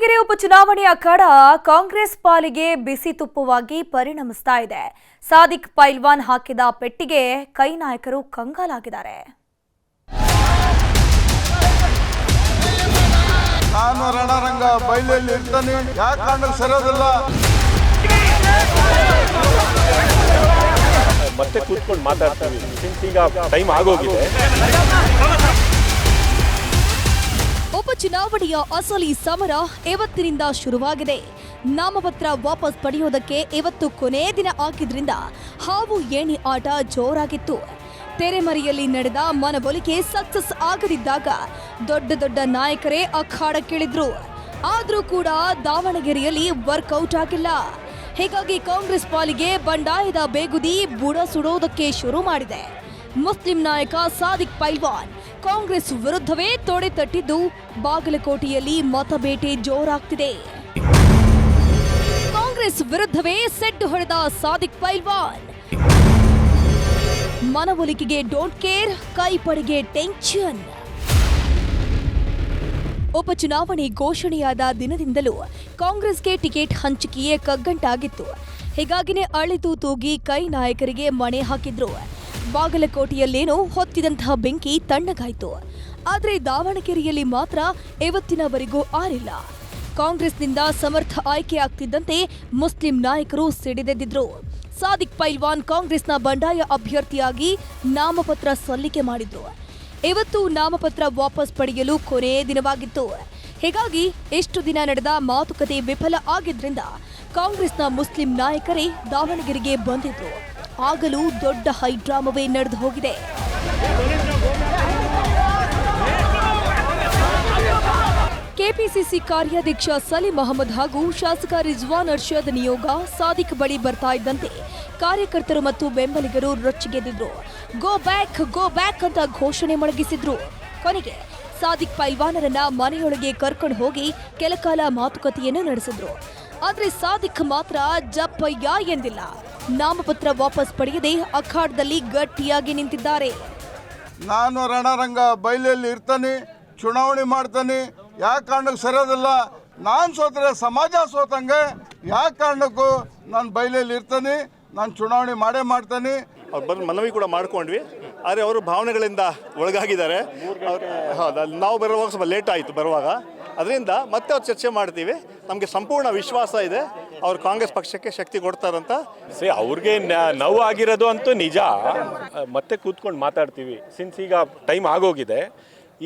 ದಾವಣಗೆರೆ ಉಪಚುನಾವಣೆಯ ಅಖಾಡ ಕಾಂಗ್ರೆಸ್ ಪಾಲಿಗೆ ಬಿಸಿ ತುಪ್ಪವಾಗಿ ಪರಿಣಮಿಸ್ತಾ ಇದೆ. ಸಾದಿಕ್ ಪೈಲ್ವಾನ್ ಹಾಕಿದ ಪೆಟ್ಟಿಗೆ ಕೈ ನಾಯಕರು ಕಂಗಾಲಾಗಿದ್ದಾರೆ. ನಾನು ರಣರಂಗ ಬಯಲಲ್ಲಿ ಇರ್ತಾನೆ, ಯಾಕೆ ಕಾರಣಕ್ಕೆ ಸರೋದಿಲ್ಲ. ಮತ್ತೆ ಕೂತ್ಕೊಂಡು ಮಾತಾಡ್ತೀವಿ, ಈಗ ಟೈಮ್ ಆಗೋಗಿದೆ. ಉಪಚುನಾವಣೆಯ ಅಸಲಿ ಸಮರ ಇವತ್ತಿನಿಂದ ಶುರುವಾಗಿದೆ. ನಾಮಪತ್ರ ವಾಪಸ್ ಪಡೆಯೋದಕ್ಕೆ ಇವತ್ತು ಕೊನೆ ದಿನ ಆಗಿದ್ರಿಂದ ಹಾವು ಏಣಿ ಆಟ ಜೋರಾಗಿತ್ತು. ತೆರೆಮರೆಯಲ್ಲಿ ನಡೆದ ಮನವೊಲಿಕೆ ಸಕ್ಸಸ್ ಆಗದಿದ್ದಾಗ ದೊಡ್ಡ ದೊಡ್ಡ ನಾಯಕರೇ ಅಖಾಡಕ್ಕಿಳಿದ್ರು. ಆದ್ರೂ ಕೂಡ ದಾವಣಗೆರೆಯಲ್ಲಿ ವರ್ಕೌಟ್ ಆಗಿಲ್ಲ. ಹೀಗಾಗಿ ಕಾಂಗ್ರೆಸ್ ಪಾಲಿಗೆ ಬಂಡಾಯದ ಬೇಗುದಿ ಬುಡ ಸುಡೋದಕ್ಕೆ ಶುರು ಮಾಡಿದೆ. ಮುಸ್ಲಿಂ ನಾಯಕ ಸಾದಿಕ್ ಪೈಲ್ವಾನ್ ಕಾಂಗ್ರೆಸ್ ವಿರುದ್ಧವೇ ತೊಡೆ ತಟ್ಟಿದ್ದು ಬಾಗಲಕೋಟೆಯಲ್ಲಿ ಮತಬೇಟೆ ಜೋರಾಗ್ತಿದೆ. ಕಾಂಗ್ರೆಸ್ ವಿರುದ್ಧವೇ ಸೆಡ್ಡು ಹೊಡೆದ ಸಾದಿಕ್ ಪೈಲ್ವಾನ್ ಮನವೊಲಿಕೆಗೆ ಡೋಂಟ್ ಕೇರ್, ಕೈಪಡೆಗೆ ಟೆನ್ಷನ್. ಉಪಚುನಾವಣೆ ಘೋಷಣೆಯಾದ ದಿನದಿಂದಲೂ ಕಾಂಗ್ರೆಸ್ಗೆ ಟಿಕೆಟ್ ಹಂಚಿಕೆಯೇ ಕಗ್ಗಂಟಾಗಿತ್ತು. ಹೀಗಾಗಿನೇ ಅಳಿತು ತೂಗಿ ಕೈ ನಾಯಕರಿಗೆ ಮಣೆ ಹಾಕಿದ್ರು. ಬಾಗಲಕೋಟೆಯಲ್ಲೇನೋ ಹೊತ್ತಿದಂತಹ ಬೆಂಕಿ ತಣ್ಣಗಾಯಿತು. ಆದರೆ ದಾವಣಗೆರೆಯಲ್ಲಿ ಮಾತ್ರ ಇವತ್ತಿನವರೆಗೂ ಆರಿಲ್ಲ. ಕಾಂಗ್ರೆಸ್ನಿಂದ ಸಮರ್ಥ ಆಯ್ಕೆ ಆಗ್ತಿದ್ದಂತೆ ಮುಸ್ಲಿಂ ನಾಯಕರು ಸಿಡಿದೆದ್ದಿದ್ರು. ಸಾದಿಕ್ ಪೈಲ್ವಾನ್ ಕಾಂಗ್ರೆಸ್ನ ಬಂಡಾಯ ಅಭ್ಯರ್ಥಿಯಾಗಿ ನಾಮಪತ್ರ ಸಲ್ಲಿಕೆ ಮಾಡಿದ್ರು. ಇವತ್ತು ನಾಮಪತ್ರ ವಾಪಸ್ ಪಡೆಯಲು ಕೊನೆ ದಿನವಾಗಿತ್ತು. ಹೀಗಾಗಿ ಎಷ್ಟು ದಿನ ನಡೆದ ಮಾತುಕತೆ ವಿಫಲ ಆಗಿದ್ರಿಂದ ಕಾಂಗ್ರೆಸ್ನ ಮುಸ್ಲಿಂ ನಾಯಕರೇ ದಾವಣಗೆರೆಗೆ ಬಂದಿದ್ರು. ಆಗಲೂ ದೊಡ್ಡ ಹೈಡ್ರಾಮವೇ ನಡೆದು ಹೋಗಿದೆ. ಕೆಪಿಸಿಸಿ ಕಾರ್ಯಾಧ್ಯಕ್ಷ ಸಲೀಂ ಅಹಮದ್ ಹಾಗೂ ಶಾಸಕ ರಿಜ್ವಾನ್ ಅರ್ಷದ್ ನಿಯೋಗ ಸಾದಿಕ್ ಬಳಿ ಬರ್ತಾ ಇದ್ದಂತೆ ಕಾರ್ಯಕರ್ತರು ಮತ್ತು ಬೆಂಬಲಿಗರು ರೊಚ್ಚಿಗೆದ್ದಿದ್ರು. ಗೋ ಬ್ಯಾಕ್ ಅಂತ ಘೋಷಣೆ ಮೊಳಗಿಸಿದ್ರು. ಕೊನೆಗೆ ಸಾದಿಕ್ ಪೈಲ್ವಾನರನ್ನ ಮನೆಯೊಳಗೆ ಕರ್ಕೊಂಡು ಹೋಗಿ ಕೆಲಕಾಲ ಮಾತುಕತೆಯನ್ನು ನಡೆಸಿದ್ರು. ಆದ್ರೆ ಸಾದಿಕ್ ಮಾತ್ರ ಜಪ್ಪಯ್ಯ ಎಂದಿಲ್ಲ. ನಾಮಪತ್ರ ವಾಪಸ್ ಪಡೆಯದೆ ಅಖಾಡದಲ್ಲಿ ಗಟ್ಟಿಯಾಗಿ ನಿಂತಿದ್ದಾರೆ. ನಾನು ರಣರಂಗ ಬಯಲಲ್ಲಿ ಇರ್ತಾನೆ, ಚುನಾವಣೆ ಮಾಡ್ತಾನೆ, ಯಾಕೆ ಕಾರಣಕ್ಕೆ ಸರೋದಿಲ್ಲ. ನಾನು ಸೋತ್ರೆ ಸಮಾಜ ಸೋತಂಗೆ, ಯಾಕೆ ಕಾರಣಕ್ಕೂ ನಾನು ಬಯಲಲ್ಲಿ ಇರ್ತಾನೆ, ನಾನು ಚುನಾವಣೆ ಮಾಡೇ ಮಾಡ್ತಾನೆ. ಅವ್ರು ಬಂದು ಮನವಿ ಕೂಡ ಮಾಡ್ಕೊಂಡ್ವಿ. ಆದರೆ ಅವರು ಭಾವನೆಗಳಿಂದ ಒಳಗಾಗಿದ್ದಾರೆ. ಹೌದು, ನಾವು ಬರುವಾಗ ಸ್ವಲ್ಪ ಲೇಟ್ ಆಯಿತು ಬರುವಾಗ. ಅದರಿಂದ ಮತ್ತೆ ಅವ್ರು ಚರ್ಚೆ ಮಾಡ್ತೀವಿ. ನಮಗೆ ಸಂಪೂರ್ಣ ವಿಶ್ವಾಸ ಇದೆ ಅವ್ರು ಕಾಂಗ್ರೆಸ್ ಪಕ್ಷಕ್ಕೆ ಶಕ್ತಿ ಕೊಡ್ತಾರಂತ. ಅವ್ರಿಗೆ ನೋವು ಆಗಿರೋದು ಅಂತೂ ನಿಜ. ಮತ್ತೆ ಕೂತ್ಕೊಂಡು ಮಾತಾಡ್ತೀವಿ. ಸಿನ್ಸ್ ಈಗ ಟೈಮ್ ಆಗೋಗಿದೆ,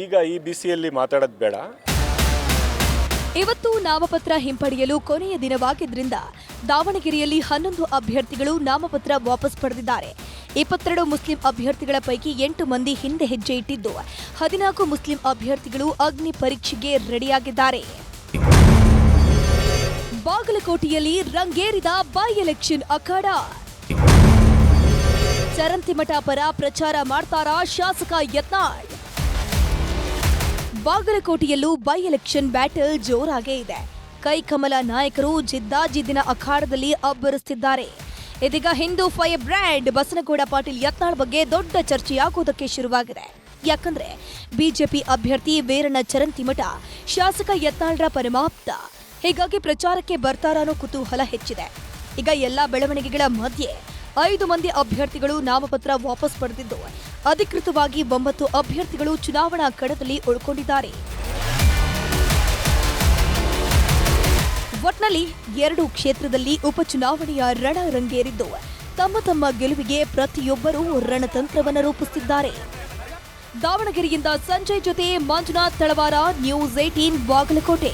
ಈಗ ಈ ಬಿಸಿಯಲ್ಲಿ ಮಾತಾಡೋದು ಬೇಡ. ಇವತ್ತು ನಾಮಪತ್ರ ಹಿಂಪಡೆಯಲು ಕೊನೆಯ ದಿನವಾಗಿದ್ರಿಂದ ದಾವಣಗೆರೆಯಲ್ಲಿ 11 ಅಭ್ಯರ್ಥಿಗಳು ನಾಮಪತ್ರ ವಾಪಸ್ ಪಡೆದಿದ್ದಾರೆ. 22 ಮುಸ್ಲಿಂ ಅಭ್ಯರ್ಥಿಗಳ ಪೈಕಿ 8 ಮಂದಿ ಹಿಂದೆ ಹೆಜ್ಜೆ ಇಟ್ಟಿದ್ದು 14 ಮುಸ್ಲಿಂ ಅಭ್ಯರ್ಥಿಗಳು ಅಗ್ನಿ ಪರೀಕ್ಷೆಗೆ ರೆಡಿಯಾಗಿದ್ದಾರೆ. ಬಾಗಲಕೋಟೆಯಲ್ಲಿ ರಂಗೇರಿದ ಬೈ ಎಲೆಕ್ಷನ್ ಅಖಾಡ. ಚರಂತಿಮಠ ಪರ ಪ್ರಚಾರ ಮಾಡ್ತಾರಾ ಶಾಸಕ ಯತ್ನಾಳ್? ಬಾಗಲಕೋಟೆಯಲ್ಲೂ ಬೈ ಎಲೆಕ್ಷನ್ ಬ್ಯಾಟಲ್ ಜೋರಾಗೇ ಇದೆ. ಕೈಕಮಲ ನಾಯಕರು ಜಿದ್ದಾಜಿದ್ದಿನ ಅಖಾಡದಲ್ಲಿ ಅಬ್ಬರಿಸುತ್ತಿದ್ದಾರೆ. ಇದೀಗ ಹಿಂದೂ ಫೈರ್ ಬ್ರ್ಯಾಂಡ್ ಬಸನಗೌಡ ಪಾಟೀಲ್ ಯತ್ನಾಳ್ ಬಗ್ಗೆ ದೊಡ್ಡ ಚರ್ಚೆಯಾಗುವುದಕ್ಕೆ ಶುರುವಾಗಿದೆ. ಯಾಕಂದ್ರೆ ಬಿಜೆಪಿ ಅಭ್ಯರ್ಥಿ ವೀರಣ್ಣ ಚರಂತಿಮಠ ಶಾಸಕ ಯತ್ನಾಳ್ರ ಪರಮಾಪ್ತ. ಹೀಗಾಗಿ ಪ್ರಚಾರಕ್ಕೆ ಬರ್ತಾರ ಅನ್ನೋ ಕುತೂಹಲ ಹೆಚ್ಚಿದೆ. ಈಗ ಎಲ್ಲಾ ಬೆಳವಣಿಗೆಗಳ ಮಧ್ಯೆ 5 ಮಂದಿ ಅಭ್ಯರ್ಥಿಗಳು ನಾಮಪತ್ರ ವಾಪಸ್ ಪಡೆದಿದ್ದು ಅಧಿಕೃತವಾಗಿ 9 ಅಭ್ಯರ್ಥಿಗಳು ಚುನಾವಣಾ ಕಣದಲ್ಲಿ ಉಳ್ಕೊಂಡಿದ್ದಾರೆ. ಒಟ್ನಲ್ಲಿ 2 ಕ್ಷೇತ್ರದಲ್ಲಿ ಉಪಚುನಾವಣೆಯ ರಣ ರಂಗೇರಿದ್ದು ತಮ್ಮ ತಮ್ಮ ಗೆಲುವಿಗೆ ಪ್ರತಿಯೊಬ್ಬರೂ ರಣತಂತ್ರವನ್ನು ರೂಪಿಸುತ್ತಿದ್ದಾರೆ. ದಾವಣಗೆರೆಯಿಂದ ಸಂಜಯ್ ಜೊತೆ ಮಂಜುನಾಥ್ ತಳವಾರ, ನ್ಯೂಸ್ 18 ಬಾಗಲಕೋಟೆ.